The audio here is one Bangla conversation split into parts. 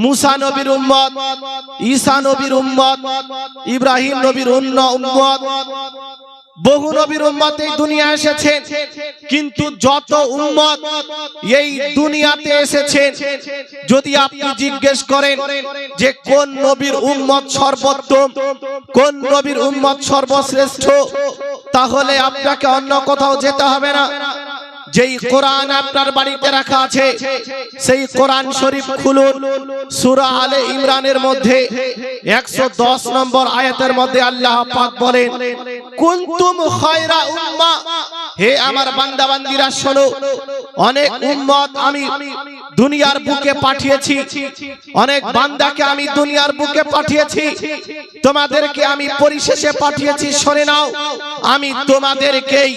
মুসা নবীর উম্মত, ঈসা নবীর উম্মত, ইব্রাহিম নবীর উম্মত, বহু নবীর উম্মত এই দুনিয়া এসেছেন। কিন্তু যত উম্মত এই দুনিয়াতে এসেছেন, যদি আপনি জিজ্ঞেস করেন যে কোন নবীর উম্মত সর্বোত্তম, কোন নবীর উম্মত সর্বশ্রেষ্ঠ, তাহলে আপনাকে অন্য কোথাও যেতে হবে না। যেই কোরআন আপনার বাড়িতে রাখা আছে, সেই কোরআন শরীফ খুলুন। সূরা আলে ইমরানের মধ্যে 110 নম্বর আয়াতের মধ্যে আল্লাহ পাক বলেন, কুনতুম খায়রা উম্মাহ, হে আমার বান্দা বান্দীরা শোনো, অনেক উম্মত আমি দুনিয়ার বুকে পাঠিয়েছি, অনেক বান্দাকে আমি দুনিয়ার বুকে পাঠিয়েছি, তোমাদেরকে আমি পরিশেষে পাঠিয়েছি। শুনে নাও, আমি তোমাদেরকেই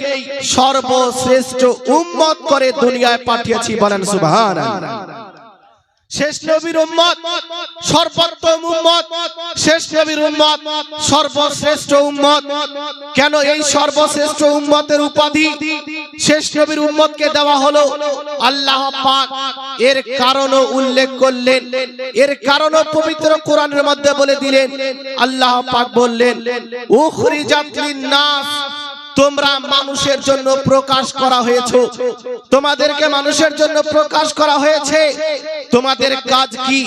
সর্বশ্রেষ্ঠ উম্মত করে দুনিয়ায় পাঠিয়েছি। বলেন সুবহানাল্লাহ। শেষ নবীর উম্মত সর্বোত্তম উম্মত, শেষ নবীর উম্মত সর্বশ্রেষ্ঠ উম্মত। কেন এই সর্বশ্রেষ্ঠ উম্মতের উপাধি শেষ নবীর উম্মতকে দেওয়া হলো? আল্লাহ পাক এর কারণও উল্লেখ করলেন, এর কারণও পবিত্র কোরআনের মধ্যে বলে দিলেন। আল্লাহ পাক বললেন, উখরিজাত লিন-নাস, তোমরা মানুষের জন্য প্রকাশ করা হয়েছে, তোমাদেরকে মানুষের জন্য প্রকাশ করা হয়েছে। তোমাদের কাজ কি?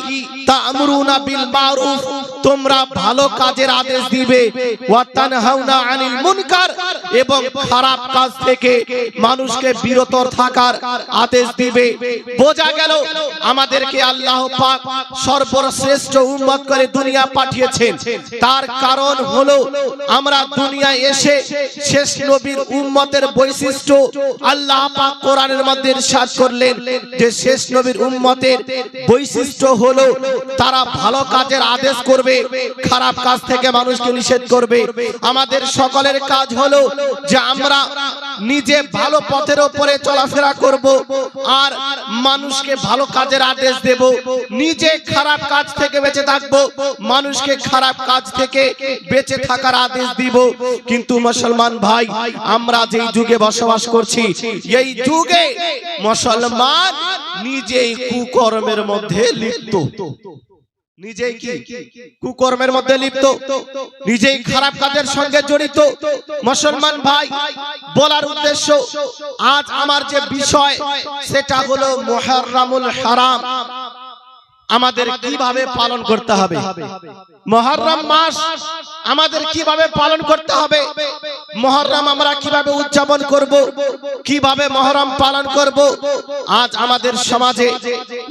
তা'মুরুনা বিল মারুফ, তোমরা ভালো কাজের আদেশ দিবে, ওয়া তানহাউনা আনিল মুনকার, এবং খারাপ কাজ থেকে মানুষকে বিরত থাকার আদেশ দিবে। বোঝা গেল আমাদেরকে আল্লাহ পাক সর্বশ্রেষ্ঠ উম্মত করে দুনিয়া পাঠিয়েছেন। তার কারণ হলো আমরা দুনিয়ায় এসে শেষ নবীর উম্মতের বৈশিষ্ট্য আল্লাহ পাক কোরআনের মধ্যে ইরশাদ করলেন যে শেষ নবীর উম্মতের বৈশিষ্ট্য হলো তারা ভালো কাজের আদেশ করবে, খারাপ কাজ থেকে মানুষকে নিষেধ করবে। আমাদের সকলের কাজ হলো যে আমরা নিজে ভালো পথের উপরে চলাফেরা করব আর মানুষকে ভালো কাজের আদেশ দেব, নিজে খারাপ কাজ থেকে বেঁচে থাকব, মানুষকে খারাপ কাজ থেকে বেঁচে থাকার আদেশ দিব। কিন্তু মুসলমান ভাই, আমরা যেই যুগে বসবাস করছি, এই যুগে মুসলমান নিজেই কুকর্মের মধ্যে লিপ্ত, নিজেই কি কুকর্মের মধ্যে লিপ্ত, নিজেই খারাপ কাজের সঙ্গে জড়িত। মুসলমান ভাই, বলার উদ্দেশ্য আজ আমার যে বিষয় সেটা হলো মুহররমুল হারাম। আমাদের কিভাবে পালন করতে হবে, মুহররম মাস আমাদের কিভাবে পালন করতে হবে, মুহররম আমরা কিভাবে উদযাপন করব, কিভাবে মুহররম পালন করব। আজ আমাদের সমাজে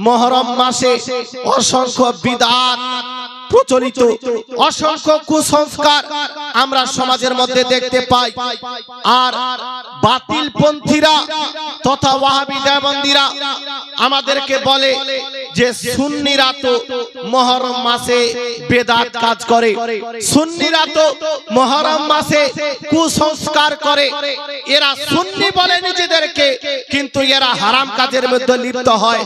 মুহররম মাসে অসংখ্য বিদআত প্রচলিত, অসংখ্য কুসংস্কার আমরা সমাজের মধ্যে দেখতে পাই। আর বাতিল পন্থীরা তথা ওয়াহাবি দেওবন্দীরা আমাদেরকে বলে যে সুন্নিরা তো মুহররম মাসে বেদাত কাজ করে, সুন্নিরা তো মুহররম মাসে কুসংস্কার করে। এরা সুন্নি বলে নিজেদেরকে, কিন্তু এরা হারাম কাজের মধ্যে লিপ্ত হয়।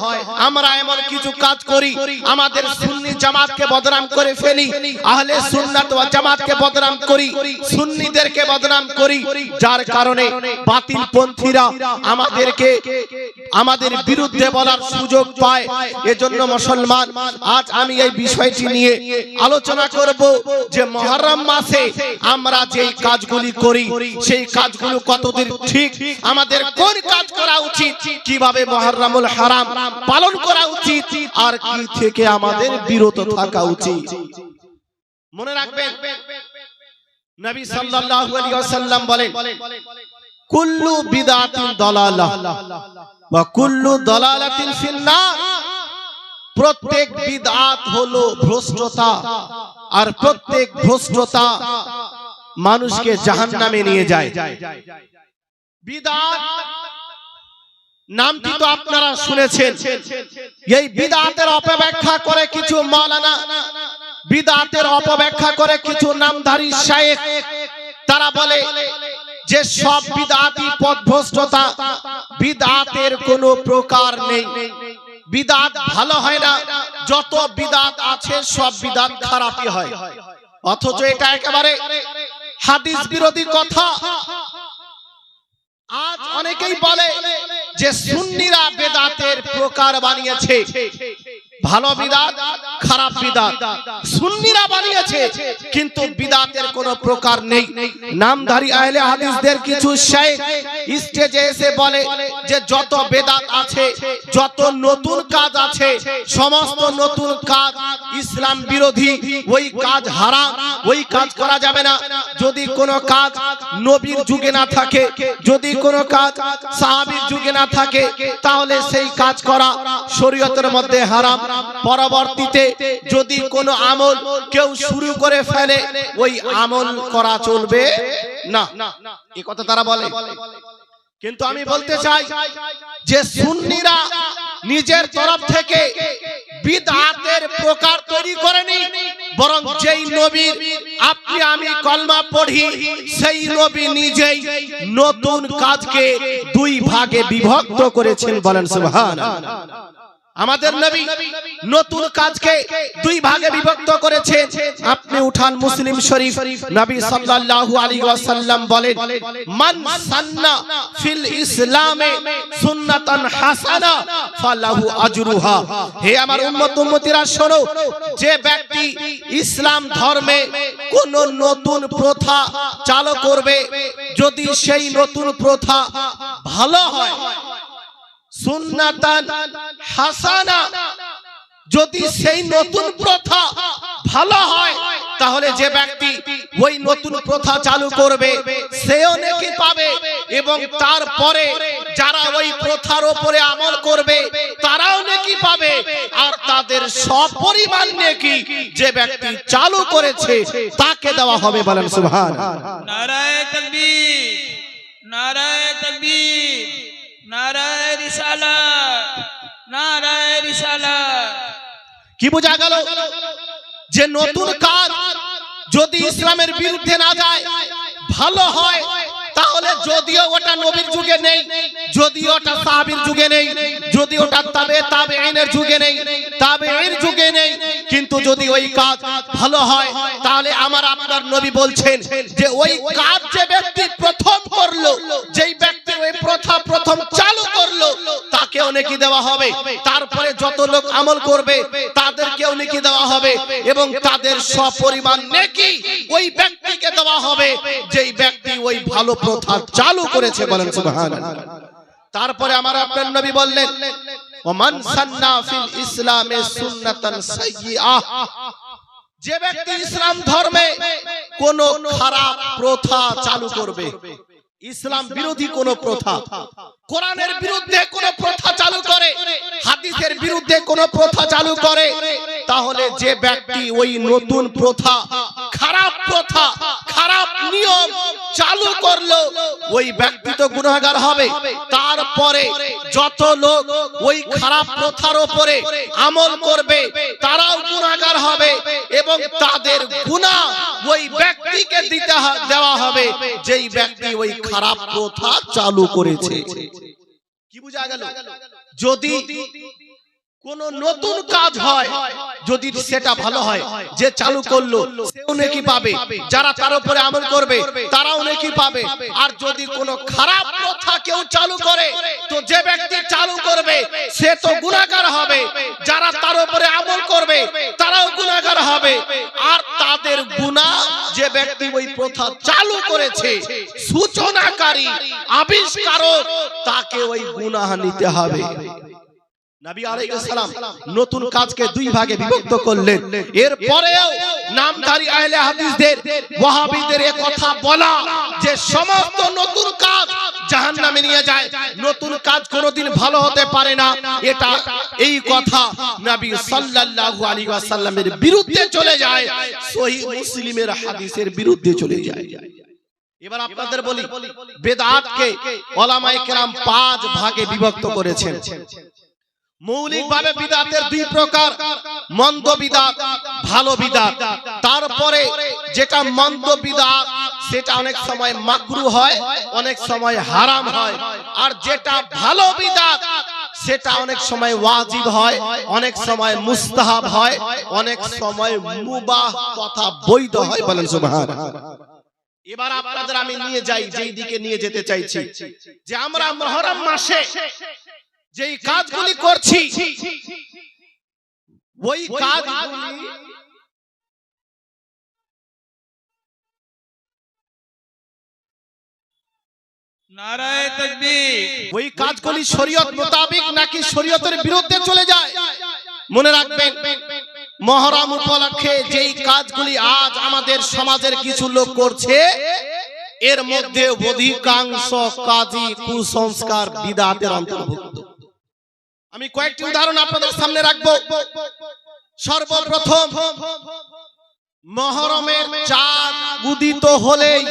আমরা এমন কিছু কাজ করি, আমাদের সুন্নি জামাতকে বদনাম করে ফেলি, আহলে সুন্নাত ওয়াল জামাতকে বদনাম করি, সুন্নিদেরকে বদনাম করি, যার কারণে বাতিল পন্থীরা আমাদেরকে আমাদের বিরুদ্ধে বলার সুযোগ পায়। এজন্য মুসলমান, আজ আমি এই বিষয়টি নিয়ে আলোচনা করব যে মুহররম মাসে আমরা যেই কাজগুলি করি সেই কাজগুলো কতদূর ঠিক, আমাদের কোন কাজ করা উচিত, কিভাবে মুহররমুল হারাম পালন করা উচিত, আর কি থেকে আমাদের বিরত থাকা উচিত। মনে রাখবেন, নবী সাল্লাল্লাহু আলাইহি ওয়াসাল্লাম বলেন, কুল্লু বিদআতিন দালালাহ ওয়া কুল্লু দালালাতিন ফিন্নার। প্রত্যেক বিদআত হলো ভ্রষ্টতা, আর প্রত্যেক ভ্রষ্টতা মানুষকে জাহান্নামে নিয়ে যায়। বিদআত নামটি তো আপনারা শুনেছেন। এই বিদআতের অপব্যাখ্যা করে কিছু মাওলানা, বিদআতের অপব্যাখ্যা করে কিছু নামধারী শায়েখ। তারা বলে যে সব বিদআতই পথভ্রষ্টতা, বিদআতের কোনো প্রকার নেই, বিদআত ভালো হয় না, যত বিদআত আছে সব বিদআত খারাপই হয়। অথচ এটা একেবারে হাদিস বিরোধী কথা। আজ অনেকেই বলে যে সুন্নিরা বেদাতের প্রকার বানিয়েছে, ভালো বিদাত খারাপ বিদাত সুন্নিরা বানিয়েছে, কিন্তু বিদাতের কোনো প্রকার নেই। নামধারী আহলে হাদিসদের কিছু শাইখ স্টেজে এসে বলে যে যত বেদাত আছে, যত নতুন কাজ আছে, সমস্ত নতুন কাজ ইসলাম বিরোধী, ওই কাজ হারাম, ওই কাজ করা যাবে না। যদি কোনো কাজ নবীর যুগে না থাকে, যদি কোনো কাজ সাহাবীর যুগে না থাকে, তাহলে সেই কাজ করা শরীয়তের মধ্যে হারাম। পরবর্তীতে যদি কোনো আমল কেউ শুরু করে ফেলে, ওই আমল করা চলবে না, এই কথা তারা বলে। কিন্তু আমি বলতে চাই যে সুন্নিরা নিজের তরফ থেকে বিদআতের প্রকার তৈরি করেনি, বরং যেই নবীর আপনি আমি কলমা পড়ি, সেই নবী নিজেই নতুন কাজকে দুই ভাগে বিভক্ত করেছেন। বলেন সুবহানাল্লাহ। আমাদের নবী নতুন কাজকে দুই ভাগে বিভক্ত করেছেন। আপনি উঠান মুসলিম শরীফ, নবী সাল্লাল্লাহু আলাইহি ওয়াসাল্লাম বলেন, মান সান্না ফিল ইসলামে সুন্নাতান হাসানা ফালাহু আজরুহা। হে আমার উম্মত উম্মতিরা শোনো, যে ব্যক্তি ইসলাম ধর্মে কোন নতুন প্রথা চালু করবে, যদি সেই নতুন প্রথা ভালো হয়, সুন্নাতান হাসানা, যদি সেই নতুন প্রথা ভালো হয়, তাহলে যে ব্যক্তি ওই নতুন প্রথা চালু করবে সেও নেকি পাবে, এবং তারপরে যারা ওই প্রথার উপরে আমল করবে তারাও নেকি পাবে, আর তাদের সপরিমাণ নেকি যে ব্যক্তি চালু করেছে তাকে দেওয়া হবে। বলেন সুবহানাল্লাহ। নারায়ে তাকবীর, নারায়ে তাকবীর, নারায়ে রিসালাত, নারায়ে রিসালাত। কি বোঝা গেল? যে নতুন কাজ যদি ইসলামের বিরুদ্ধে না যায়, ভালো হয়, তাহলে যদিও ওটা নবীর যুগে নেই, যদিও ওটা সাহাবীর যুগে নেই, যদি ওটা তাবেঈনের যুগে নেই, তাবেঈর যুগে নেই, কিন্তু যদি ওই কাজ ভালো হয়, তাহলে আমার আপনার নবী বলছেন যে ওই কাজ যে ব্যক্তি প্রথম করলো, যেই ব্যক্তি ওই প্রথা প্রথম চালু করলো, তাকেও নেকি দেওয়া হবে। তারপরে যত লোক আমল করবে তাদেরকেও নেকি দেওয়া হবে, এবং তাদের সপরিমাণ নেকি ওই ব্যক্তিকে দেওয়া হবে যেই ব্যক্তি ওই ভালো প্রথা চালু করেছে। বলেন সুবহানাল্লাহ। তারপরে আমার আপনার নবী বললেন, ওমান সান্না ফিল ইসলামে সুন্নাতান সাইয়্যিআহ। যে ব্যক্তি ইসলাম ধর্মে কোন খারাপ প্রথা চালু করবে, ইসলাম বিরোধী কোন প্রথা, কোরআনের বিরুদ্ধে কোন প্রথা চালু করে, হাদিসের বিরুদ্ধে কোন প্রথা চালু করে, তাহলে যে ব্যক্তি ওই নতুন প্রথা, খারাপ প্রথা, খারাপ নিয়ম চালু করলো, ওই ব্যক্তি তো গুনাহগার হবে। তারপরে যত লোক ওই খারাপ প্রথার উপরে আমল করবে তারাও গুনাহগার হবে, এবং তাদের গুনাহ ওই ব্যক্তিকে দেওয়া হবে যেই ব্যক্তি ওই খারাপ প্রথা চালু করেছে। কি বোঝা গেল? যদি কোন নতুন কাজ হয়, যদি সেটা ভালো হয়, যে চালু করলো সেও নেকি পাবে, যারা তার উপরে আমল করবে তারাও নেকি পাবে। আর যদি কোনো খারাপ প্রথা কেউ চালু করে, তো যে ব্যক্তি চালু করবে সে তো গুনাহগার হবে, যারা তার উপরে আমল করবে তারাও গুনাহগার হবে, আর তাদের গুনাহ যে ব্যক্তি ওই প্রথা চালু করেছে, সূচনাকারী, আবিষ্কারক, তাকে ওই গুনাহ নিতে হবে। নবী আলাইহিস সালাম নতুন কাজকে দুই ভাগে বিভক্ত করলেন। এরপরেও নামধারী আহলে হাদিসদের, ওয়াহাবীদের এই কথা বলা যে সমস্ত নতুন কাজ জাহান্নামে নিয়ে যায়, নতুন কাজ কোনোদিন ভালো হতে পারে না, এটা এই কথা নবী সাল্লাল্লাহু আলাইহি ওয়াসাল্লামের বিরুদ্ধে চলে যায়, সহিহ মুসলিমের হাদিসের বিরুদ্ধে চলে যায়। এবার আপনাদের বলি, বেদাতকে উলামায়ে কেরাম পাঁচ ভাগে বিভক্ত করেছেন। মৌলিকভাবে বিদআতের দুই প্রকার, মন্দ বিদআত, ভালো বিদআত। তারপরে যেটা মন্দ বিদআত সেটা অনেক সময় মাকরুহ হয়, অনেক সময় হারাম হয়, আর যেটা ভালো বিদআত সেটা অনেক সময় ওয়াজিব হয়, অনেক সময় মুস্তাহাব হয়, অনেক সময় মুবাহ তথা বৈধ হয়। বলেন সুবহানাল্লাহ। এবার আপনাদের আমি নিয়ে যাই যেই দিকে নিয়ে যেতে চাইছি, যে আমরা মুহররম মাসে যেই কাজগুলি করছি ওই কাজগুলি নারায়ে তাকবীর। ওই কাজগুলি শরীয়ত মোতাবেক নাকি শরীয়তের বিরুদ্ধে চলে যায়। মনে রাখবেন, মুহররম উপলক্ষে যেই কাজগুলি আজ আমাদের সমাজের কিছু লোক করছে, এর মধ্যে অধিকাংশ কাজই কুসংস্কার বিদআতের অন্তর্ভুক্ত। আমি কয়েকটি উদাহরণ আপনাদের সামনে রাখবো। সর্বপ্রথম, মুহররমের চাঁদ উদিত হলেই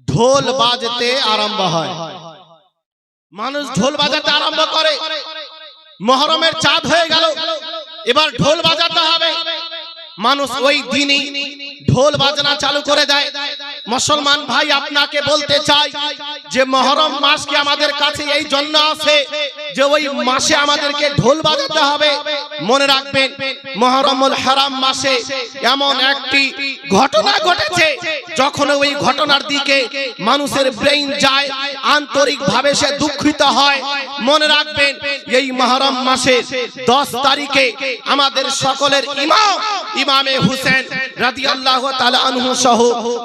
ঢোল বাজতে আরম্ভ হয়, মানুষ ঢোল বাজাতে আরম্ভ করে। মুহররমের চাঁদ হয়ে গেল, এবার ঢোল বাজাতে হবে, মানুষ ওই দিনই ঢোল বাজনা চালু করে দেয়। মুসলমান ভাই, আপনাকে বলতে চাই যে মুহররম মাস কি আমাদের কাছে এই জন্য আছে যে ওই মাসে আমাদেরকে ঢোল বাজাতে হবে? মনে রাখবেন, মুহররমুল হারাম মাসে এমন একটি ঘটনা ঘটেছে, যখন ওই ঘটনার দিকে মানুষের ব্রেইন যায়, আন্তরিক ভাবে সে দুঃখিত হয়। মনে রাখবেন, এই মুহররম মাসের 10 তারিখে আমাদের সকলের ইমাম ইমামে হুসেন রাদিয়াল্লাহু তাআলা আনহু সহ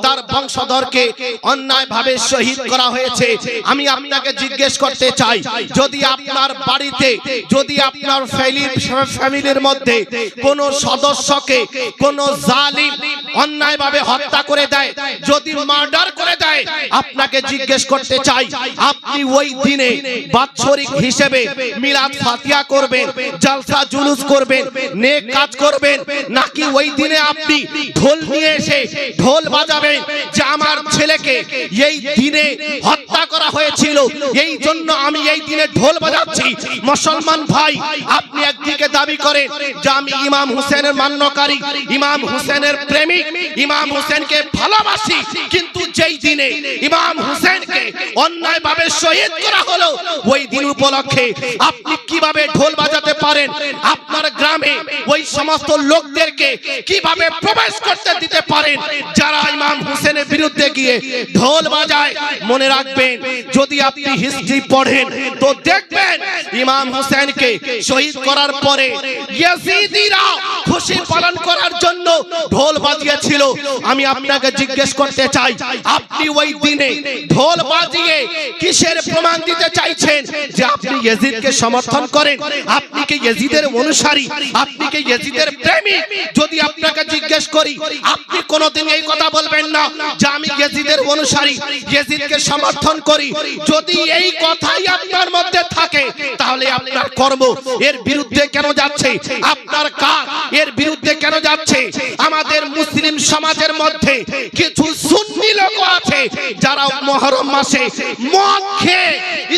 তার বংশধরকে অন্যায়ভাবে শহীদ করা হয়েছে। আমি আপনাকে জিজ্ঞেস করতে চাই, যদি আপনার বাড়িতে, যদি আপনার ফ্যামিলির মধ্যে কোন সদস্যকে কোন জালিম অন্যায়ভাবে হত্যা করে দেয়, যদি মার্ডার করে দেয়, আপনাকে জিজ্ঞেস করতে চাই, আপনি ওই দিনে বাৎসরিক হিসেবে মিলাদ ফাতিহা করবেন, জলসা জুলুস করবেন, নেক কাজ করবেন, নাকি ওই দিনে আপনি ঢোল নিয়ে এসে ঢোল বাজাবেন যে আমার ছেলেকে এই দিনে হত্যা করা হয়েছিল, এই জন্য আমি এই দিনে ঢোল বাজাচ্ছি? মুসলমান ভাই, আপনি একদিকে দাবি করেন যে আমি ইমাম হুসেনের মান্যকারী, ইমাম হুসেনের প্রেমিক, ইমাম হুসেনকে ভালোবাসি, কিন্তু যেই দিনে ইমাম হুসেনকে অন্যায়ভাবে শহীদ করা হলো, ওই দিন উপলক্ষে আপনি কিভাবে ঢোল বাজাতে পারেন? আপনার গ্রামে ওই সমস্ত লোকদেরকে কিভাবে প্রবেশ করতে দিতে পারেন যারা ইমাম হুসেনের বিরুদ্ধে গিয়ে ঢোল বাজায়? মনে রাখবেন, যদি আপনি হিস্ট্রি পড়েন তো দেখবেন ইমাম হুসেনকে শহীদ করার পরে ইয়াজিদিরা খুশি পালন করার জন্য ঢোল বাজিয়েছিল। আমি আপনাকে জিজ্ঞেস করতে চাই, আপনি ওই দিনে ঢোল বাজিয়ে কিসের প্রমাণ দিতে চাইছেন যে আপনি ইয়াজিদকে সমর্থন করেন? আপনি কি ইয়াজিদের অনুসারী? আপনি কি ইয়াজিদের প্রেমিক? যদি আপনাকে জিজ্ঞেস করি, আপনি কোনোদিন এই কথা বলবেন না যে আমি ইয়াজিদের অনুসারী, ইয়াজিদকে সমর্থন করি। যদি এই কথাই আপনার মধ্যে থাকে, তাহলে আপনার কর্ম এর বিরুদ্ধে কেন যাচ্ছে? আপনার কাজ এর বিরুদ্ধে কেন যাচ্ছে? আমাদের মুসলিম সমাজের মধ্যে কিছু সুন্নি লোক আছে যারা মুহররম মাসে মদ খেয়ে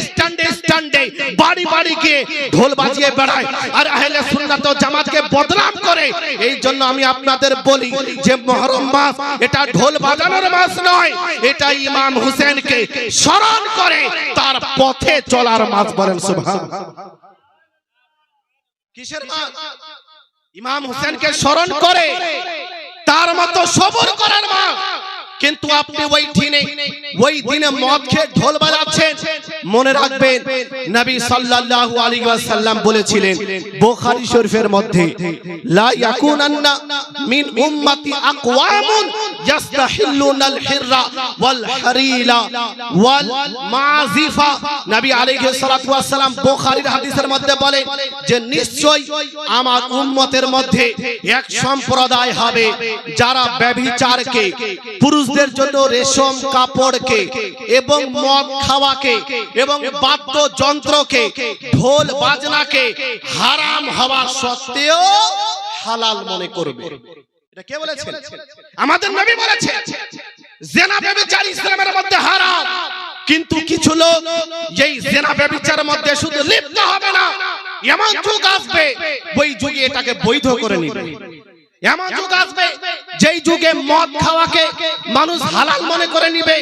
স্ট্যান্ডে স্ট্যান্ডে বাড়ি বাড়ি গিয়ে ঢোল বাজিয়ে বেড়ায় আর আহলে সুন্নাত ও জামাতকে বদনাম করে। এই জন্য আমি আপনাদের বলি যে মুহররম মাস এটা ঢোল বাজানোর মাস নয়, এটা ইমাম হুসেনকে স্মরণ করে তার পথে চলার মাস। বলেন সুবহানাল্লাহ। কিসের মাস? ইমাম হুসেনকে স্মরণ করে তার মতো সবর করার মাস। কিন্তু আপনি ওই দিনে মদ খেয়ে ঢোল বাজাচ্ছেন। মনে রাখবেন, নবী সাল্লাল্লাহু আলাইহি ওয়াসাল্লাম বলেছিলেন বুখারী শরীফের মধ্যে, লা ইয়াকুনান্না মিন উম্মতি আকওয়ামুন ইস্তাহিল্লুনাল হিররা ওয়াল হারিলা ওয়াল মাযিফা। নবী আলাইহিস সালাতু ওয়াস সালাম বুখারীর হাদিসের মধ্যে বলেন যে নিশ্চয় আমার উম্মতের মধ্যে এক সম্প্রদায় হবে যারা ব্যভিচারকে, পুরুষদের জন্য রেশম কাপড়কে এবং মদ খাওয়াকে এবং বাদ্যযন্ত্রকে, ঢোল বাজনাকে হারাম হওয়া সত্ত্বেও হালাল মনে করবে। এটা কে বলেছেন? আমাদের নবী বলেছেন জিনা ব্যভিচার ইসলামের মধ্যে হারাম। কিন্তু কিছু লোক এই জিনা ব্যভিচারের মধ্যে শুধু লিপ্ত হবে না, এমন যুগ আসবে ওই যুগে এটাকে বৈধ করে নেবে। এমন যুগ আসবে যেই যুগে মদ খাওয়াকে মানুষ হালাল মনে করে নিবে,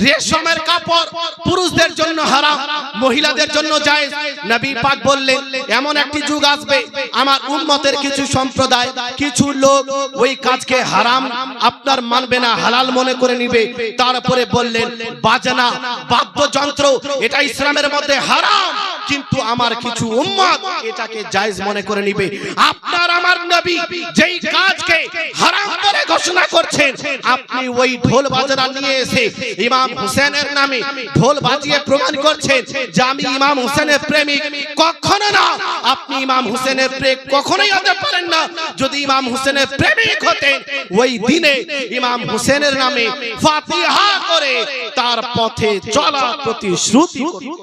রেশমের কাপড় পুরুষদের জন্য হারাম, মহিলাদের জন্য জায়েজ, নবী পাক বললেন এমন একটি যুগ আসবে আমার উম্মতের কিছু সম্প্রদায়, কিছু লোক ওই কাজকে হারাম আপনার মানবে না, হালাল মনে করে নিবে। তারপরে বললেন বাজনা, বাদ্যযন্ত্র, এটা ইসলামের মধ্যে হারাম, কিন্তু আমার কিছু উম্মত এটাকে জায়েজ মনে করে নিবে। আপনার আমার নবী যেই কাজকে হারাম করে ঘোষণা করছেন, আপনি ওই ঢোল বাজনা নিয়ে এসে ইমাম হুসেনের নামে ঢোল বাজিয়ে প্রমাণ করছেন যে আমি ইমাম হুসেনের প্রেমিক। কখনো না, আপনি ইমাম হুসেনের প্রেমিক কখনোই হতে পারেন না। যদি ইমাম হুসেনের প্রেমিক হতেন, ওই দিনে ইমাম হুসেনের নামে ফাতিহা করে তার পথে চলা প্রতিশ্রুতি করতেন।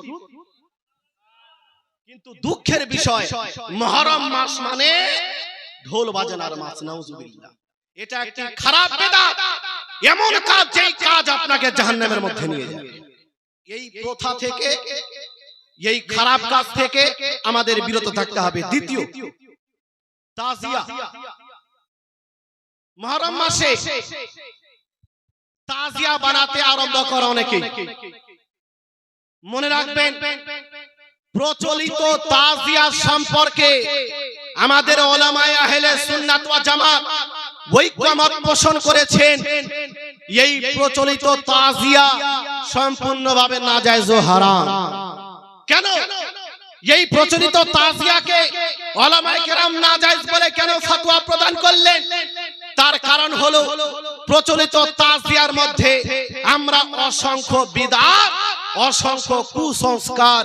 কিন্তু দুঃখের বিষয়, মুহররম মাস মানে ঢোল বাজনার মাস, নাউজুবিল্লাহ। এটা একটি খারাপ বিদআত, এমন কাজ যেই কাজ আপনাকে জাহান্নামের মধ্যে নিয়ে যাবে। এই প্রথা থেকে, এই খারাপ কাজ থেকে আমাদের বিরত থাকতে হবে। দ্বিতীয়, তাজিয়া। মুহররম মাসে তাজিয়া বানাতে আরম্ভ করে অনেকেই। মনে রাখবেন, প্রচলিত তাজিয়া সম্পর্কে আমাদের উলামায়ে আহলে সুন্নাত ওয়াল জামাত ঐক্যমত পোষণ করেছেন। এই প্রচলিত তাজিয়া সম্পূর্ণভাবে নাজায়েজ ও হারাম। কেন এই প্রচলিত তাজিয়াকে উলামায়ে কেরাম নাজায়েজ বলে কেন ফতোয়া প্রদান করলেন? তার কারণ হলো প্রচলিত তাজিয়ার মধ্যে আমরা অসংখ্য বিদআত, অসংখ্য কুসংস্কার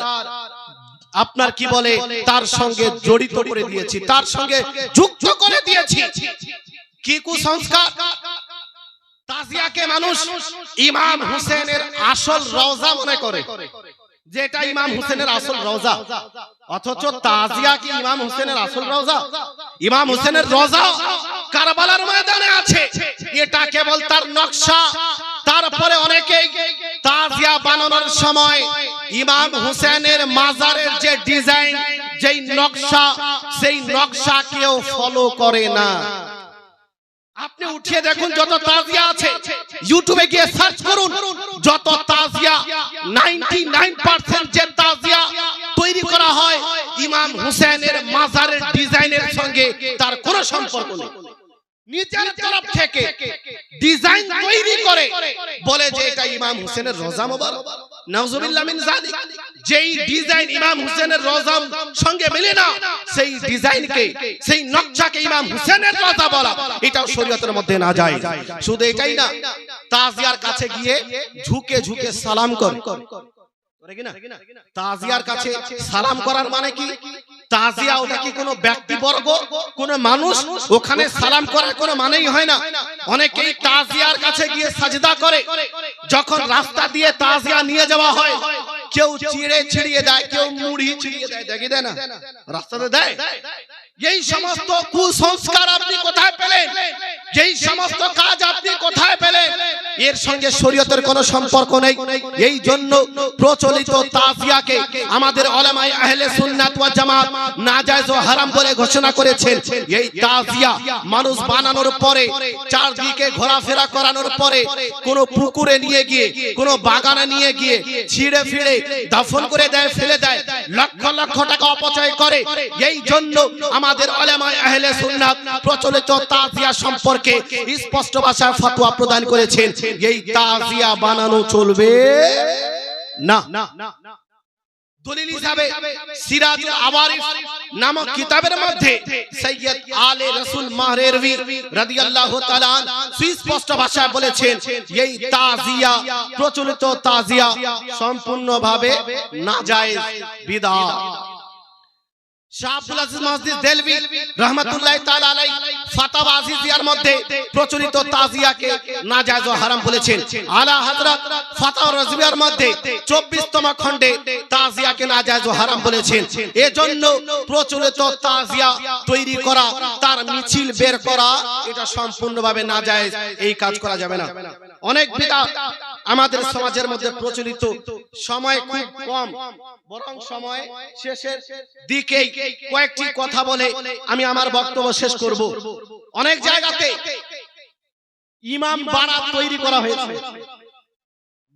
আপনার কি বলে তার সঙ্গে জড়িত করে দিয়েছি, তার সঙ্গে যুক্ত করে দিয়েছি। কি কুসংস্কার? তাজিয়াকে মানুষ ইমাম হুসেনের আসল রওজা মনে করে, যেটা ইমাম হুসেনের আসল রওজা, অথচ তাজিয়া কি ইমাম হুসেনের আসল রওজা? ইমাম হুসেনের রওজা কারবালার ময়দানে আছে, এটা কেবল তার নকশা। তারপরে অনেকে তাজিয়া বানানোর সময় ইমাম হুসেনের মাজারের যে ডিজাইন, যেই নকশা, সেই নকশা কেউ ফলো করে না। আপনি উঠিয়ে দেখুন, যত তাজিয়া আছে ইউটিউবে গিয়ে সার্চ করুন, যত তাজিয়া 99% যে তাজিয়া তৈরি করা হয় ইমাম হুসেনের মাজারের ডিজাইনের সঙ্গে তার কোনো সম্পর্ক নেই। নিজের তরফ থেকে ডিজাইন তৈরি করে বলে যে এটা ইমাম হুসেনের রওজা মোবারক। নাউজুবিল্লাহ মিন যালিক। যেই ডিজাইন ইমাম হুসেনের রওজার সঙ্গে মেলে না, সেই ডিজাইনকে, সেই নকশাকে ইমাম হুসেনের রওজা বলা, এটাও শরীয়তের মধ্যে না যায়। শুধু এটাই না, তাজিয়ার কাছে গিয়ে ঝুঁকে ঝুঁকে সালাম করে কিনা? তাজিয়ার কাছে সালাম করার মানে কি? তাজিয়া ওটা কি কোনো ব্যক্তিবর্গ, কোনো মানুষ? ওখানে সালাম করার কোনো মানেই হয় না। অনেকেই তাজিয়ার কাছে গিয়ে সাজদা করে। যখন রাস্তা দিয়ে তাজিয়া নিয়ে যাওয়া হয়, কেউ চিড়ে ছিড়িয়ে দেয়, কেউ মুড়ি ছিড়িয়ে দেয়, দেখি দেয় না, রাস্তাতে দেয়। এই সমস্ত কুসংস্কার আপনি কোথায় পেলেন? এই সমস্ত কাজ আপনি কোথায় পেলেন? এর সঙ্গে শরীয়তের কোনো সম্পর্ক নেই। এই জন্য প্রচলিত তাজিয়াকে আমাদের উলামায়ে আহলে সুন্নাত ওয়াল জামাত নাজায়েজ ও হারাম বলে ঘোষণা করেছেন। এই তাজিয়া মানুষ বানানোর পরে, চারদিকে ঘোরাফেরা করানোর পরে, কোনো পুকুরে নিয়ে গিয়ে, কোনো বাগানে নিয়ে গিয়ে ছিঁড়ে ফিড়ে দাফন করে দেয়, ফেলে দেয়, লক্ষ লক্ষ টাকা অপচয় করে। এই জন্য আমাদের উলামায়ে আহলে সুন্নাত প্রচলিত তাজিয়া সম্পর্কে স্পষ্ট ভাষায় ফতোয়া প্রদান করেছেন, এই তাজিয়া বানানো চলবে না। দলিল হিসাবে সিরাজুল আওয়ারিফ নামক কিতাবের মধ্যে সৈয়দ আলে রাসূল মাহরেরভি রাদিয়াল্লাহু তাআলা সুস্পষ্ট ভাষায় বলেছেন, এই তাজিয়া, প্রচলিত তাজিয়া সম্পূর্ণভাবে নাজায়েজ, বিদআত। শাহ আব্দুল আজিজ মসজিদ দেলভি রাহমাতুল্লাহি তাআলা আলাইহি ফাতাওয়া আজিজিয়ার মধ্যে প্রচলিত তাজিয়াকে নাজায়েজ ও হারাম বলেছেন। আলা হযরত ফাতাওয়া রাজিয়ার মধ্যে 24তম খণ্ডে তাজিয়াকে নাজায়েজ ও হারাম বলেছেন। এজন্য প্রচলিত তাজিয়া তৈরি করা, তার মিছিল বের করা, এটা সম্পূর্ণভাবে নাজায়েজ, এই কাজ করা যাবে না। অনেক বিদআত আমাদের সমাজের মধ্যে প্রচলিত, সময় খুব কম, বরং সময় শেষের দিকেই কয়েকটি কথা বলে আমি আমার বক্তব্য শেষ করব। অনেক জায়গাতে ইমাম বাড়া তৈরি করা হয়েছে।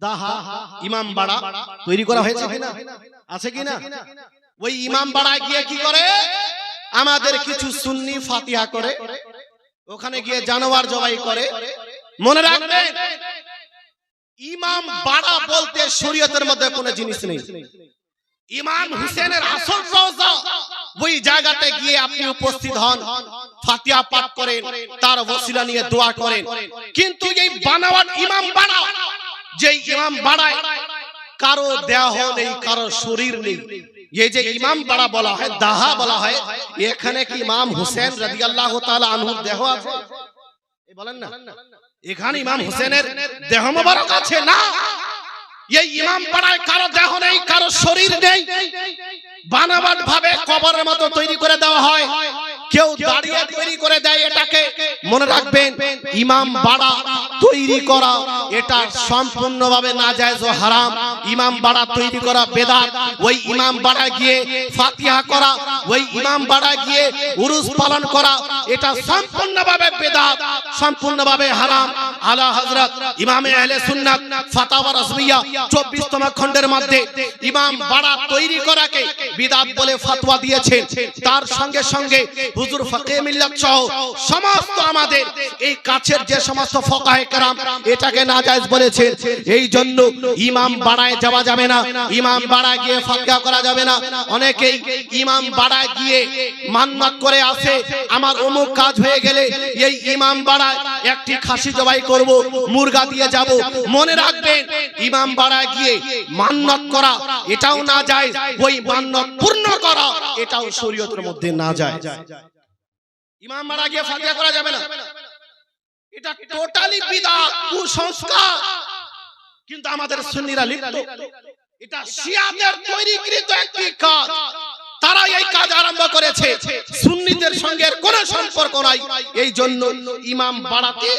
দাহা ইমাম বাড়া তৈরি করা হয়েছে কিনা, আছে কিনা? ওই ইমাম বাড়ায় গিয়ে কি করে, আমাদের কিছু সুন্নি ফাতিহা করে, ওখানে গিয়ে জানোয়ার জবাই করে। মনে রাখবেন, ইমাম বাড়া বলতে শরীয়তের মধ্যে কোনো জিনিস নেই। ইমাম হুসেনের আসল রওজা, ওই জায়গাতে গিয়ে আপনি উপস্থিত হন, ফাতিহা পাঠ করেন, তার ওসিলা নিয়ে দোয়া করেন। কিন্তু এই বানাওয়াট ইমাম বাড়া, যে ইমাম বাড়ায় কারো দেহ নেই, কারো শরীর নেই, এই যে ইমাম বাড়া বলা হয়, দাহা বলা হয়, এখানে কি ইমাম হুসেন রাদিয়াল্লাহু তাআলা আনহুর দেহ আছে? বলেন না, এখানে ইমাম হুসেনের দেহ মোবারক আছে না। এই ইমাম বাড়ায় কারো দেহ নেই, কারো শরীর নেই, বানাবাট ভাবে কবরের মতো তৈরি করে দেওয়া হয়, কেউ দাঁড়িয়ে তৈরি করে দেয় এটাকে। মনে রাখবেন, ইমাম বাড়া তৈরি করা এটা সম্পূর্ণভাবে নাজায়েজ ও হারাম। ইমাম বাড়া তৈরি করা বেদাত। ওই ইমাম বাড়া গিয়ে ফাতিহা করা, ওই ইমাম বাড়া গিয়ে উরুস পালন করা, এটা সম্পূর্ণভাবে বেদাত, সম্পূর্ণভাবে হারাম। আলা হযরত ইমামে আহলে সুন্নাত ফাতাওয়া রাসমিয়া 24তম খণ্ডের মধ্যে ইমাম বাড়া তৈরি করাকে বিদআত বলে ফতোয়া দিয়েছেন। তার সঙ্গে সঙ্গে হুজুর ফকিহ মিল্লাত সহ সমস্ত আমাদের এই কাছের যে সমস্ত ফুকাহে কেরাম এটাকে নাজায়েজ বলেছেন। এই জন্য ইমাম বাড়ায় যাওয়া যাবে না, ইমাম বাড়ায় গিয়ে ফাতিহা করা যাবে না। অনেকেই ইমাম বাড়ায় গিয়ে মান্নাত করে আসে, আমার অমুক কাজ হয়ে গেলে এই ইমাম বাড়ায় একটি খাসি জবাই করব, মুরগা দিয়ে যাব। মনে রাখবেন, ইমাম বাড়ায় গিয়ে মান্নাত করা এটাও নাজায়েজ, ওই মান্নাত পূর্ণ করা এটাও শরীয়তের মধ্যে নাজায়েজ। ইমাম বাড়া গিয়ে ফাতিহা করা যাবে না, এটা টোটালি বিদআত, কুসংস্কার। কিন্তু আমাদের সুন্নিরা লিপ্ত, এটা শিয়াদের তৈরিকৃত একটি কাজ, তারা এই কাজ আরম্ভ করেছে, সুন্নিদের সঙ্গে কোনো সম্পর্ক নাই। এই জন্য ইমাম বাড়াতে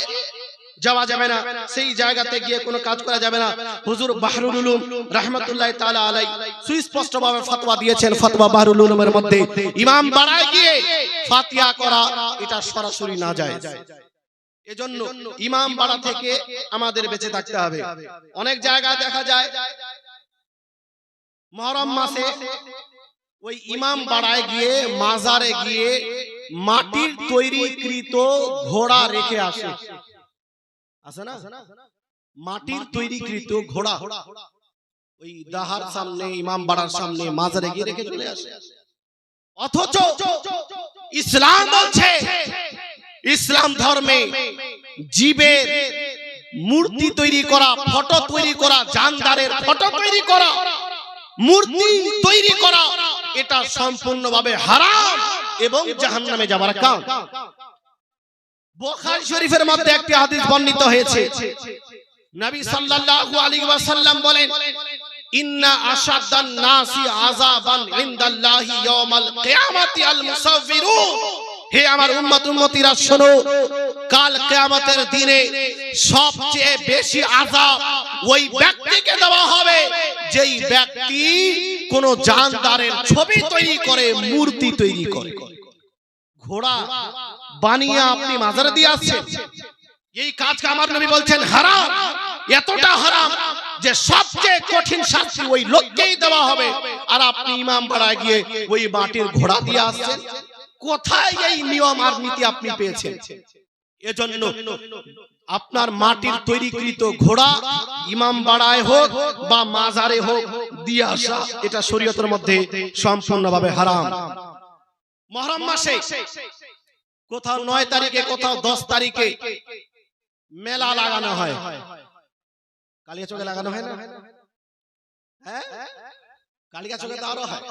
যাওয়া যাবে না, সেই জায়গাতে গিয়ে কোনো কাজ করা যাবে না। হুজুর বাহরুল উলুম রাহমাতুল্লাহি তাআলা আলাইহি সুস্পষ্টভাবে ফতোয়া দিয়েছেন, ফতোয়া বাহরুল উলুমের মধ্যে ইমাম বাড়ায় গিয়ে ফাতিহা করা এটা সরাসরি নাজায়েজ। এজন্য ইমাম বাড়া থেকে আমাদের বেঁচে থাকতে হবে। অনেক জায়গায় দেখা যায় মুহররম মাসে ওই ইমাম বাড়ায় গিয়ে মাজারে গিয়ে মাটির তৈরিকৃত ঘোড়া রেখে আসে, আছে না, মাটির তৈরিকৃত ঘোড়া ওই দাহার সামনে, ইমাম বাড়ার সামনে মাজারে গিয়ে রেখে চলে আসে। অথচ ইসলাম বলছে, ইসলাম ধর্মে জীবের মূর্তি তৈরি করা, ফটো তৈরি করা, জানদারের ফটো তৈরি করা, মূর্তি তৈরি করা এটা সম্পূর্ণভাবে হারাম এবং জাহান্নামে যাবার কাজ। বুখারী শরীফের মধ্যে একটি হাদিস বর্ণিত হয়েছে, নবী সাল্লাল্লাহু আলাইহি ওয়াসাল্লাম বলেন, ইন্না আশাদ্দান নাসি আযাবান ইনদাল্লাহি ইয়াউমাল কিয়ামাতি আল মুসাফিরুন। হে আমার উম্মত উম্মতিরা শোনো, কাল কিয়ামতের দিনে সবচেয়ে বেশি আযাব ওই ব্যক্তিকে দেওয়া হবে যেই ব্যক্তি কোন জানদারের ছবি তৈরি করে, মূর্তি তৈরি করে। ঘোড়া বানিয়ে আপনি মাজারে দিয়ে আসছেন, এই কাজকে আমার নবী বলছেন হারাম। এতটা হারাম যে সবচেয়ে কঠিন শাস্তি ওই লোককেই দেওয়া হবে, আর আপনি ইমাম বাড়ায় গিয়ে ওই মাটির ঘোড়া দিয়ে আসছেন। কোথায় এই নিয়ম আর নীতি আপনি পেয়েছেন? এজন্য আপনার মাটির তৈরিকৃত ঘোড়া ইমাম বাড়ায় হোক বা মাজারে হোক দিয়ে আসা এটা শরীয়তের মধ্যে সম্পূর্ণভাবে হারাম। মুহররম মাসে কোথাও 9 তারিখে, কোথাও 10 তারিখে মেলা লাগানো হয়, কালিয়াচকে লাগানো হয় না? হ্যাঁ, কালিয়াচকে তো আরো হয়।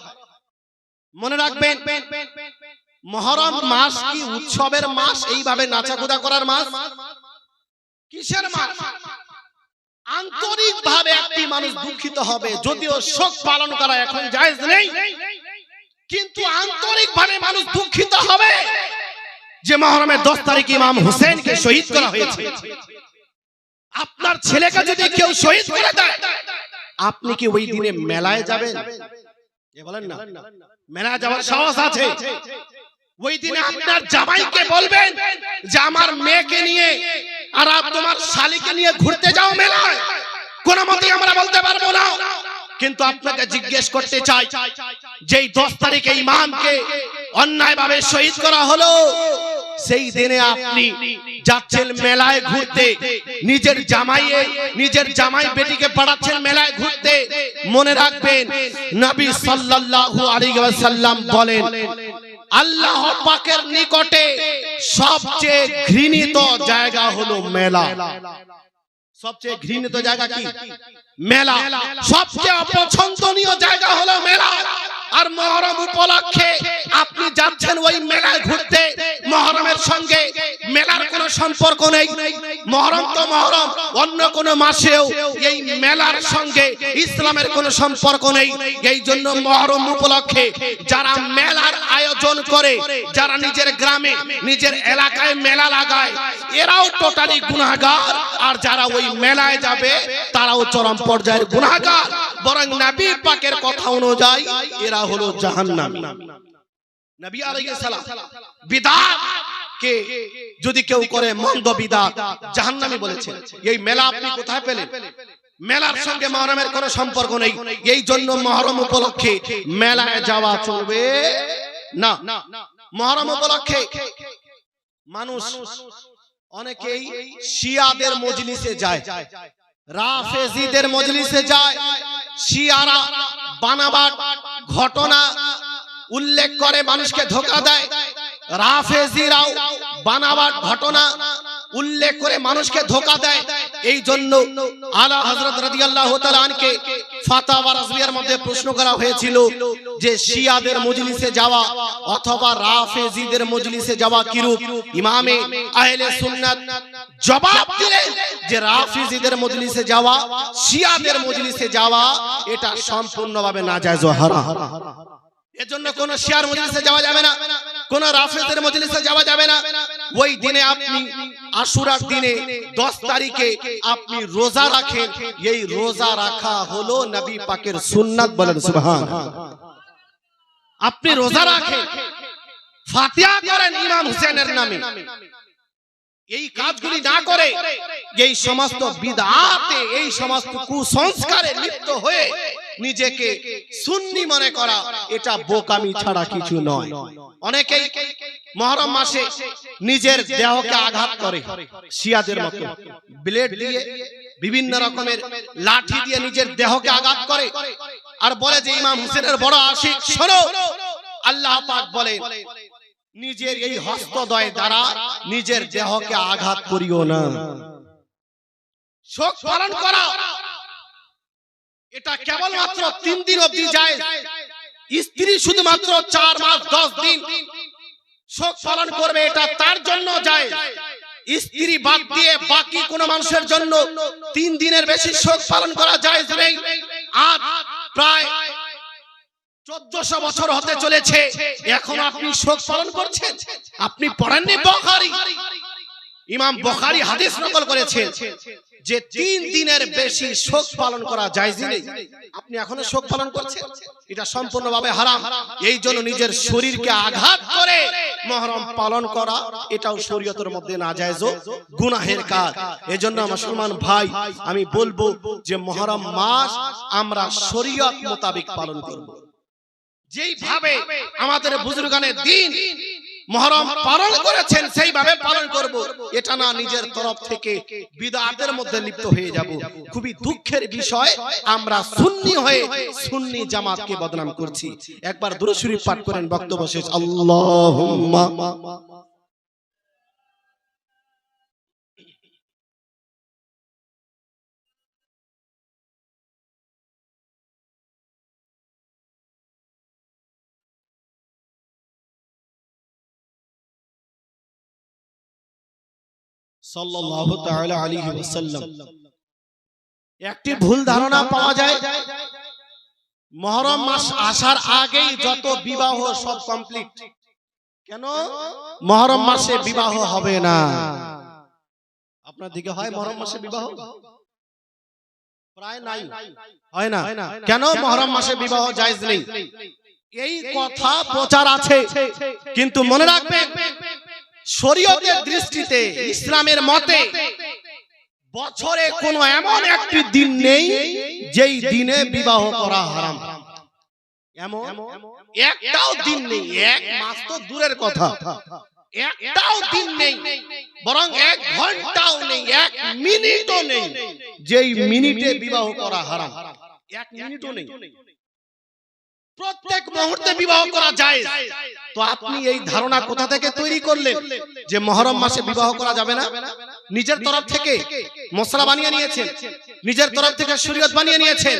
মনে রাখবেন, মুহররম মাস কি উৎসবের মাস, এইভাবে নাচাকুদা করার মাস? কিসের মাস? আন্তরিকভাবে একটি মানুষ দুঃখিত হবে, যদিও শোক পালন করা এখন জায়েজ নেই, কিন্তু আন্তরিকভাবে মানুষ দুঃখিত হবে যে মুহররমের 10 তারিখে ইমাম হুসেনকে শহীদ করা হয়েছে। আপনার ছেলেকে যদি কেউ শহীদ করে দেয়, আপনি কি ওই দিনে মেলায় যাবেন? বলেন না, মেলায় যাওয়ার সাহস আছে? ওই দিনে আপনার জামাইকে বলবেন যে আমার মেয়েকে নিয়ে আর তোমার শালিকে নিয়ে ঘুরতে যাও মেলায়, কোন মতেই আমরা বলতে পারবো না। কিন্তু আপনাকে জিজ্ঞেস করতে চাই, যেই 10 তারিখে ইমামকে অন্যায়ভাবে শহীদ করা হলো, সেই দিনে আপনি যাচ্ছেন মেলায় ঘুরতে, নিজের জামাই বেটিকে পাঠাচ্ছেন মেলায় ঘুরতে। মনে রাখবেন নবী সাল্লাল্লাহু আলাইহি ওয়াসাল্লাম বলেন, আল্লাহ পাকের নিকটে সবচেয়ে ঘৃণিত জায়গা হলো মেলা। সবচেয়ে ঘৃণিত জায়গা কি? মেলা। সবচেয়ে অপছন্দনীয় জায়গা হলো মেলা। আর মুহররম উপলক্ষে আপনি যাচ্ছেন ওই মেলায় ঘুরতে, মুহররমের সঙ্গে মেলার কোনো সম্পর্ক নেই। মুহররম তো মুহররম, অন্য কোনো মাসেও এই মেলার সঙ্গে ইসলামের কোনো সম্পর্ক নেই। এই জন্য মুহররম উপলক্ষে যারা মেলার আয়োজন করে, যারা নিজের গ্রামে নিজের এলাকায় মেলা লাগায়, এরাও টোটালি গুনাহগার। আর যারা ওই মেলায় যাবে তারাও চরম পর্যায়ের গুনাহগার। বরং নবী পাকের কথা অনুযায়ী এরা হলো জাহান্নামী। নবী আলাইহিস সালাম বিদআত কে যদি কেউ করে মন্দ বিদআত জাহান্নামী বলেছেন। এই মেলা আপনি কোথায় পেলেন? মেলার সঙ্গে মুহররমের কোনো সম্পর্ক নেই। এই জন্য মুহররম উপলক্ষে মেলায় যাওয়া চলবে না। মুহররম উপলক্ষে মানুষ অনেকেই শিয়াদের মজলিসে যায়, রাফেজিদের মজলিসে যায়। শিয়ারা বানাবাট ঘটনা উল্লেখ করে মানুষকে ধোঁকা দেয়, রাফেজিরাও বানাবাট ঘটনা উল্লেখ করে মানুষকে ধোঁকা দেয়। এই জন্য আলা হযরত রাদিয়াল্লাহু তাআলা আনকে ফাতাওয়া রাজবিয়ার মধ্যে প্রশ্ন করা হয়েছিল যে শিয়াদের মজলিসে যাওয়া অথবা রাফেজিদের মজলিসে যাওয়া কিরূপ? ইমামে আহলে সুন্নাত জবাব দিলেন যে রাফেজিদের মজলিসে যাওয়া, শিয়াদের মজলিসে যাওয়া এটা সম্পূর্ণভাবে নাজায়েজ ও হারাম। এজন্য কোন শিয়ার মজলিসে যাওয়া যাবে না, কোন রাফেজের মজলিসে যাওয়া যাবে না। ওই দিনে আপনি আশুরার দিনে 10 তারিখে আপনি রোজা রাখেন, এই রোজা রাখা হলো নবী পাকের সুন্নাত। বলেন সুবহানাল্লাহ। আপনি রোজা রাখেন, ফাতিহা করেন ইমাম হুসেনের নামে, এই কাজগুলি না করে এই সমস্ত বিদআতে, এই সমস্ত কুসংস্কারে লিপ্ত হয়ে নিজেকে সুন্নি মনে করা, এটা বোকামি ছাড়া কিছু নয়। অনেকেই মুহররম মাসে নিজের দেহকে আঘাত করে, শিয়াদের মতো ব্লেড দিয়ে, বিভিন্ন রকমের লাঠি দিয়ে নিজের দেহকে আঘাত করে আর বলে যে ইমাম হুসেনের বড় আশিক। শোনো, আল্লাহ পাক বলে নিজের এই হস্তদ্বয় দ্বারা নিজের দেহকে আঘাত করিও না। শোক পালন করা এটা কেবলমাত্র 3 দিন অবধি যায়। স্ত্রী শুধুমাত্র 4 মাস 10 দিন শোক পালন করবে, এটা তার জন্য যায়। স্ত্রী বাদ দিয়ে বাকি কোন মানুষের জন্য 3 দিনের বেশি শোক পালন করা যায় নেই। আজ প্রায় 1400 বছর হতে চলেছে, এখন আপনি শোক পালন করছেন। আপনি পড়েননি বুখারী? ইমাম বুখারী হাদিস নকল করেছেন যে 3 দিনের বেশি শোক পালন করা জায়েজ নেই। আপনি এখনো শোক পালন করছেন, এটা সম্পূর্ণভাবে হারাম। এই জন্য নিজের শরীরকে আঘাত করে মুহররম পালন করা এটাও শরীয়তের মধ্যে নাজায়েজ ও গুনাহের কাজ। এজন্য মুসলমান ভাই, আমি বলবো যে মুহররম মাস আমরা শরীয়ত মোতাবেক পালন করব। যেইভাবে আমাদের বুজুর্গানের দিন মুহররম পালন করেছেন সেইভাবে পালন করব, এটা না নিজের তরফ থেকে বিদআতের মধ্যে লিপ্ত হয়ে যাব। খুবই দুঃখের বিষয়, আমরা সুন্নি হয়ে সুন্নি জামাতকে বদনাম করছি। একবার দুরূদ শরীফ পাঠ করেন, বক্তব্য শেষ। আল্লাহুম্মা সাল্লাল্লাহু তাআলা আলাইহি ওয়াসাল্লাম। একটি ভুল ধারণা পাওয়া যায়, মুহররম মাস আসার আগেই যত বিবাহ সব কমপ্লিট। কেন মুহররম মাসে বিবাহ হবে না? আপনার দিকে হয় মুহররম মাসে বিবাহ? প্রায় নাই, হয় না। কেন মুহররম মাসে বিবাহ জায়েজ নেই? এই কথা প্রচার আছে, কিন্তু মনে রাখবেন শরীয়তের দৃষ্টিতে ইসলামের মতে বছরে কোনো এমন একটি দিন নেই যেই দিনে বিবাহ করা হারাম। এমন একটাও দিন নেই, এক মাস তো দূরের কথা, একটাও দিন নেই, বরং এক ঘন্টাও নেই, এক মিনিটও নেই যেই মিনিটে বিবাহ করা হারাম। এক মিনিটও নেই, প্রত্যেক মুহূর্তে বিবাহ করা যায়। তো আপনি এই ধারণা কোথা থেকে তৈরি করলেন যে মুহররম মাসে বিবাহ করা যাবে না? নিজের তরফ থেকে মশলা বানিয়ে নিয়েছেন, নিজের তরফ থেকে শরীয়ত বানিয়ে নিয়েছেন।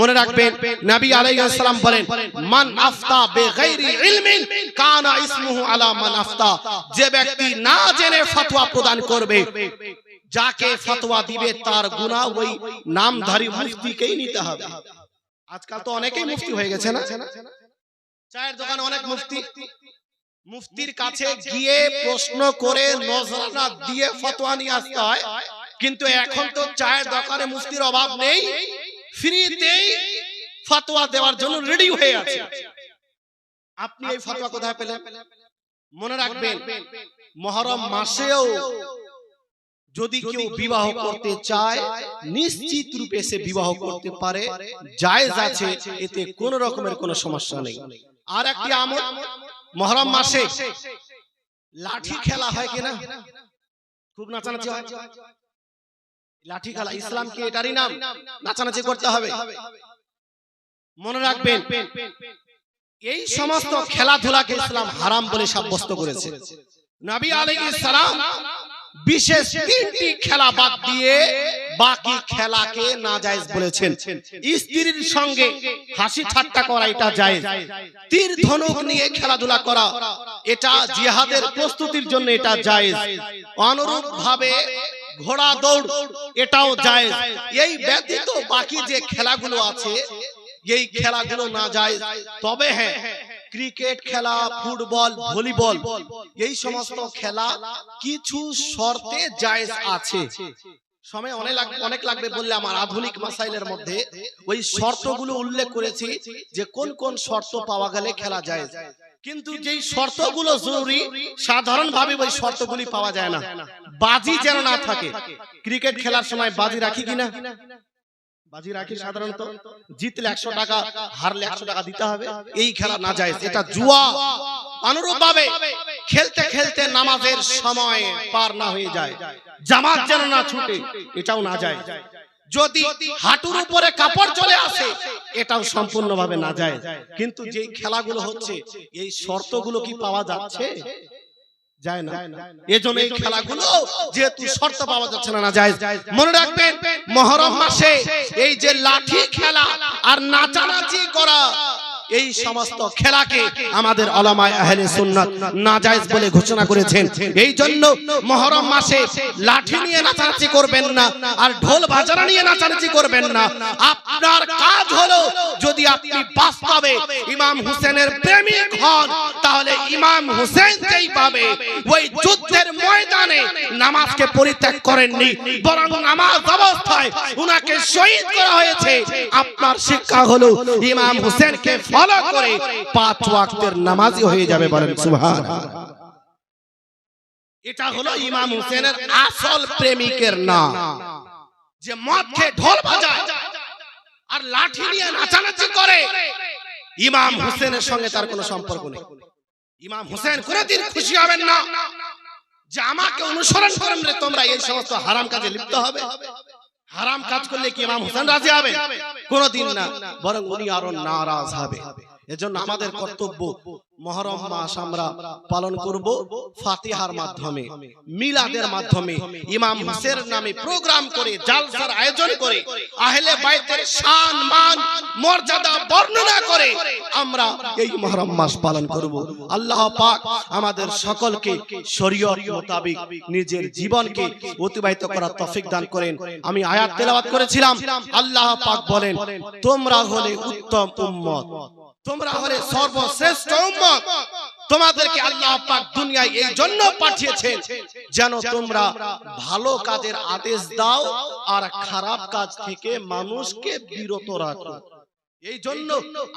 মনে রাখবেন নবী আলাইহিস সালাম বলেন, মান আফতা বিগাইরি ইলমিন কানা ইসমুহু আলা মান আফতা। যে ব্যক্তি না জেনে ফতোয়া প্রদান করবে, যাকে ফতোয়া দিবে তার গুনাহ ওই নামধারী মুফতিকেই নিতে হবে। আজকাল তো অনেকেই মুফতি হয়ে গেছে না, চায়ের দোকানে অনেক মুফতি, মুফতির কাছে গিয়ে প্রশ্ন করে নজরানা দিয়ে ফতোয়া নিয়ে আসতে হয়। কিন্তু এখন তো চায়ের দোকানে মুফতির অভাব নেই, ফ্রিতেই ফতোয়া দেওয়ার জন্য রেডি হয়ে আছে। আপনি এই ফতোয়া কোথায় পেলেন? মনে রাখবেন মুহররম মাসেও যদি কেউ বিবাহ করতে চায় নিশ্চিত রূপে সে বিবাহ করতে পারে, জায়েজ আছে, এতে কোন রকমের কোনো সমস্যা নেই। আর একটি আমল, মুহররম মাসে লাঠি খেলা হয় কিনা? খুব নাচানাচি হয়। লাঠি খেলা ইসলাম কি এটারই নাম? নাচানাচি করতে হবে। মনে রাখবেন এই সমস্ত খেলাধুলাকে ইসলাম হারাম বলে সাব্যস্ত করেছে। নবী আলাইহিস সালাম বিশেষ তিনটি খেলা বাদ দিয়ে বাকি খেলাকে নাজায়েজ বলেছেন। স্ত্রীর সঙ্গে হাসি ঠাট্টা করা এটা জায়েজ, তীর ধনুক নিয়ে খেলাধুলা করা এটা জিহাদের প্রস্তুতির জন্য এটা জায়েজ, অনুরূপ ভাবে ঘোড়া দৌড় এটাও জায়েজ। এই ব্যতীত বাকি যে খেলাগুলো আছে এই খেলাগুলো না জায়েজ। তবে হ্যাঁ, ক্রিকেট খেলা, ফুটবল, ভলিবল এই সমস্ত খেলা কিছু শর্তে জায়েজ আছে। সময় অনেক লাগবে বললে আমার আধুনিক মাসাইলের মধ্যে ওই শর্তগুলো উল্লেখ করেছি যে কোন কোন শর্ত পাওয়া গেলে খেলা জায়েজ। কিন্তু যেই শর্তগুলো জরুরি সাধারণভাবে ওই শর্তগুলি পাওয়া যায় না। বাজি যেন না থাকে। ক্রিকেট খেলার সময় বাজি রাখি কিনা? বাজি রাখি সাধারণত, জিতলে 100 টাকা, হারলে 100 টাকা দিতে হবে। এই খেলা না জায়েজ, এটা জুয়া। অনুরূপ ভাবে খেলতে খেলতে নামাজের সময় পার না হয়ে যায়, জামাত যেন না ছুটে, এটাও না জায়েজ। যদি হাঁটুর উপরে কাপড় চলে আসে এটাও সম্পূর্ণভাবে না জায়েজ। কিন্তু যেই খেলাগুলো হচ্ছে এই শর্তগুলো কি পাওয়া যাচ্ছে? যায় না। এজন্য এই খেলাগুলো যেহেতু শর্ত পাওয়া যাচ্ছে না, না জায়েজ। মনে রাখবেন মুহররম মাসে এই যে লাঠি খেলা আর নাচানাচি করা এই সমস্ত খেলাকে আমাদের উলামায়ে আহলে সুন্নাত নাজায়েজ বলে ঘোষণা করেছেন। এই জন্য মুহররম মাসে লাঠি নিয়ে নাচানাচি করবেন না আর ঢোল বাজনা নিয়ে নাচানাচি করবেন না। আপনার কাজ হলো যদি আপনি বাস্তবে ইমাম হোসেনের প্রেমিক হন তাহলে ইমাম হোসেন যেই পাবে ওই যুদ্ধের ময়দানে নামাজকে পরিত্যাগ করেননি, বরং নামাজ অবস্থায় উনাকে শহীদ করা হয়েছে। আপনার শিক্ষা হলো ইমাম হোসেনকে ফলো করে 5 ওয়াক্তের নামাজি হয়ে যাবে। বলেন সুবহানাল্লাহ। এটা হলো ইমাম হোসেনের আসল প্রেমিকের নাম, যে মদ খেয়ে ঢোল বাজায় আর লাঠি নিয়ে নাচানাচি করে। ইমাম হোসেনের সঙ্গে তার কোনো সম্পর্ক নেই। ইমাম হোসেন কোনদিন খুশি হবেন না যে আমাকে অনুসরণ করেন রে তোমরা, এই সমস্ত হারাম কাজে লিপ্ত হবে। হারাম কাজ করলে কি ইমাম হোসেন রাজি হবে? কোনদিন না, বরং উনি আরো নারাজ হবে। এজন্য আমাদের কর্তব্য মুহররম মাস আমরা পালন করব ফাতিহার মাধ্যমে, মিলাদের মাধ্যমে, ইমাম হোসেনের নামে প্রোগ্রাম করে, জালসার আয়োজন করে, আহলে বাইতের শান মান মর্যাদা বর্ণনা করে আমরা এই মুহররম মাস পালন করব। আল্লাহ পাক আমাদের সকলকে শরীয়ত মোতাবেক নিজের জীবনকে অতিবাহিত করার তৌফিক দান করেন। আমি আয়াত তেলাওয়াত করেছিলাম, আল্লাহ পাক বলেন, তোমরা হলে উত্তম উম্মত, তোমরা হলে সর্বশ্রেষ্ঠ উম্মত। তোমাদেরকে আল্লাহ পাক দুনিয়ায় এই জন্য পাঠিয়েছেন যেন তোমরা ভালো কাজের আদেশ দাও আর খারাপ কাজ থেকে মানুষকে বিরত রাখো। এই জন্য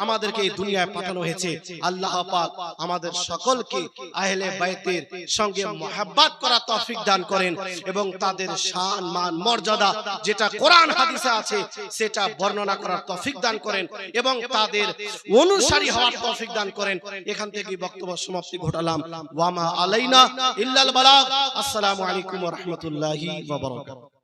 আমাদেরকে এই দুনিয়ায় পাঠানো হয়েছে। আল্লাহ পাক আমাদের সকলকে আহলে বাইতের সঙ্গে মহব্বত করার তৌফিক দান করেন এবং তাদের শান মান মর্যাদা যেটা কোরআন হাদিসে আছে সেটা বর্ণনা করার তৌফিক দান করেন এবং তাদের অনুসারী হওয়ার তৌফিক দান করেন। এখান থেকে বক্তব্য সমাপ্তি ঘটালাম। ওয়ামা আলাইনা ইল্লাল বালাগ। আসসালামু আলাইকুম ওয়া রাহমাতুল্লাহি ওয়া বারাকাতুহু।